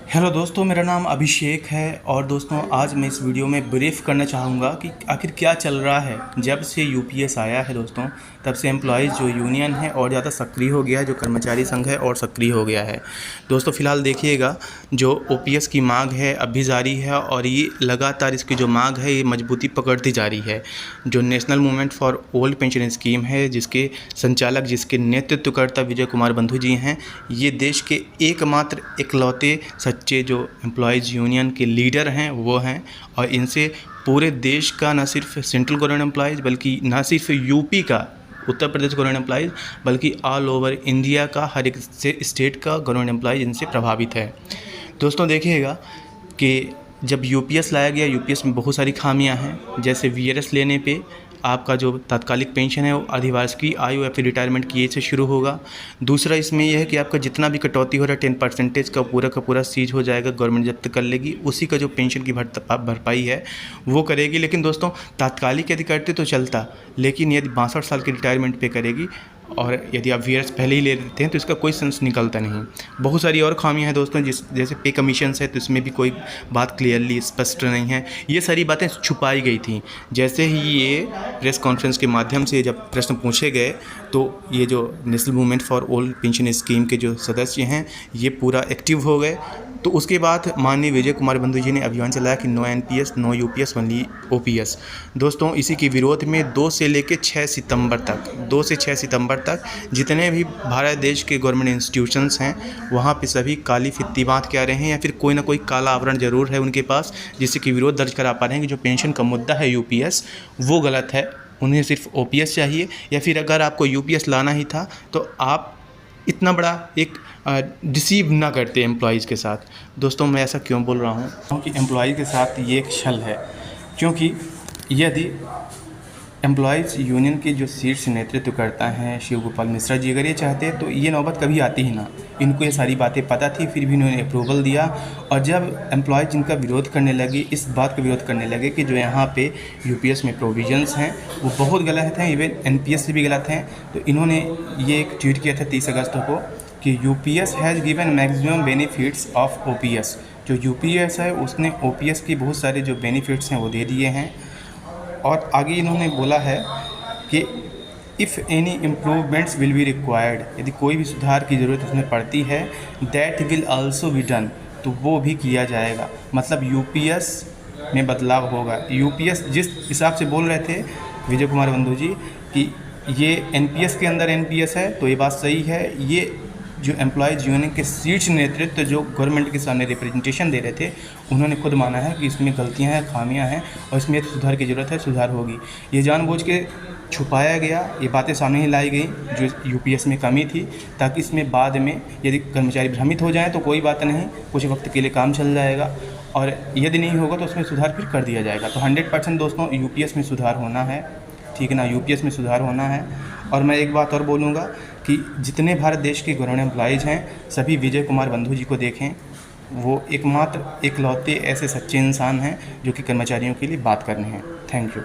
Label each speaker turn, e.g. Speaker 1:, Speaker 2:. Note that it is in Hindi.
Speaker 1: हेलो दोस्तों, मेरा नाम अभिषेक है और दोस्तों आज मैं इस वीडियो में ब्रीफ करना चाहूँगा कि आखिर क्या चल रहा है। जब से यूपीएस आया है दोस्तों, तब से एम्प्लॉयज़ जो यूनियन है और ज़्यादा सक्रिय हो गया है, जो कर्मचारी संघ है और सक्रिय हो गया है। दोस्तों फ़िलहाल देखिएगा, जो ओपीएस की मांग है अब भी जारी है और ये लगातार इसकी जो मांग है ये मजबूती पकड़ती जा रही है। जो national movement for old pension scheme है, जिसके संचालक, जिसके नेतृत्वकर्ता विजय कुमार बंधु जी हैं, ये देश के एकमात्र इकलौते सच्चे जो एम्प्लॉयज़ यूनियन के लीडर हैं वो हैं। और इनसे पूरे देश का, न सिर्फ सेंट्रल गवर्नमेंट एम्प्लॉयज़ बल्कि न सिर्फ यूपी का, उत्तर प्रदेश गवर्नमेंट एम्प्लॉयज़, बल्कि ऑल ओवर इंडिया का हर एक स्टेट का गवर्नमेंट एम्प्लॉयज़ इनसे प्रभावित है। दोस्तों देखिएगा कि जब यूपीएस लाया गया, यूपीएस में बहुत सारी खामियां हैं। जैसे वीआरएस लेने पे आपका जो तात्कालिक पेंशन है वो अधिवार्षिकी आयु या फिर रिटायरमेंट की एज से शुरू होगा। दूसरा इसमें यह है कि आपका जितना भी कटौती हो रहा है 10% का पूरा सीज हो जाएगा, गवर्नमेंट जब्त कर लेगी। उसी का जो पेंशन की भरपाई है वो करेगी। लेकिन दोस्तों तात्कालिक यदि करते तो चलता, लेकिन यदि 62 साल की रिटायरमेंट पे करेगी और यदि आप वीआरएस पहले ही ले लेते हैं तो इसका कोई सेंस निकलता नहीं। बहुत सारी और खामियां हैं दोस्तों, जैसे पे कमीशंस है तो इसमें भी कोई बात क्लियरली स्पष्ट नहीं है। ये सारी बातें छुपाई गई थी। जैसे ही ये प्रेस कॉन्फ्रेंस के माध्यम से जब प्रश्न पूछे गए तो ये जो national movement for old pension scheme के जो सदस्य हैं ये पूरा एक्टिव हो गए। तो उसके बाद माननीय विजय कुमार बंधु जी ने अभियान चलाया कि no NPS, no UPS, only OPS. दोस्तों इसी के विरोध में 2 से लेकर 6 सितंबर तक, 2 से 6 सितंबर तक जितने भी भारत देश के गवर्नमेंट इंस्टीट्यूशंस हैं वहाँ पे सभी काली फित्ती बात कह रहे हैं या फिर कोई ना कोई काला आवरण ज़रूर है उनके पास, जिससे कि विरोध दर्ज करा पा रहे हैं कि जो पेंशन का मुद्दा है यूपीएस वो गलत है, उन्हें सिर्फ ओपीएस चाहिए। या फिर अगर आपको यूपीएस लाना ही था तो आप इतना बड़ा एक डिसीव ना करते एम्प्लॉयज़ के साथ। दोस्तों मैं ऐसा क्यों बोल रहा हूँ, क्योंकि एम्प्लॉयज़ के साथ ये एक छल है। क्योंकि यदि एम्प्लॉयज़ यूनियन के जो शीर्ष नेतृत्व करता है शिव गोपाल मिश्रा जी, अगर ये चाहते तो ये नौबत कभी आती ही ना। इनको ये सारी बातें पता थी, फिर भी इन्होंने अप्रूवल दिया। और जब एम्प्लॉयज़ जिनका विरोध करने लगे, इस बात का विरोध करने लगे कि जो यहाँ पे यूपीएस में प्रोविजंस हैं वो बहुत गलत हैं, इवन एनपीएस से भी गलत हैं, तो इन्होंने ये एक ट्वीट किया था 30 अगस्त को कि UPS has given maximum benefits of OPS. जो यूपीएस है उसने ओपीएस की बहुत सारे जो बेनिफिट्स हैं वो दे दिए हैं। और आगे इन्होंने बोला है कि if any improvements will be required, यदि कोई भी सुधार की ज़रूरत उसमें पड़ती है, that will also be done, तो वो भी किया जाएगा। मतलब यूपीएस में बदलाव होगा। यूपीएस जिस हिसाब से बोल रहे थे विजय कुमार बंधु जी कि ये एनपीएस के अंदर एनपीएस है, तो ये बात सही है। ये जो एम्प्लॉयज़ यूनियन के शीर्ष नेतृत्व जो गवर्नमेंट के सामने रिप्रेजेंटेशन दे रहे थे, उन्होंने खुद माना है कि इसमें गलतियां हैं, खामियां हैं और इसमें सुधार की ज़रूरत है, सुधार होगी। ये जानबूझ के छुपाया गया, ये बातें सामने ही लाई गई जो यूपीएस में कमी थी, ताकि इसमें बाद में यदि कर्मचारी भ्रमित हो जाएँ तो कोई बात नहीं, कुछ वक्त के लिए काम चल जाएगा और यदि नहीं होगा तो उसमें सुधार फिर कर दिया जाएगा। तो 100% दोस्तों यूपीएस में सुधार होना है, ठीक है ना, यूपीएस में सुधार होना है। और मैं एक बात और बोलूँगा कि जितने भारत देश के गवर्नमेंट एम्प्लॉयज़ हैं सभी विजय कुमार बंधु जी को देखें। वो एकमात्र इकलौते ऐसे सच्चे इंसान हैं जो कि कर्मचारियों के लिए बात करने हैं। Thank you.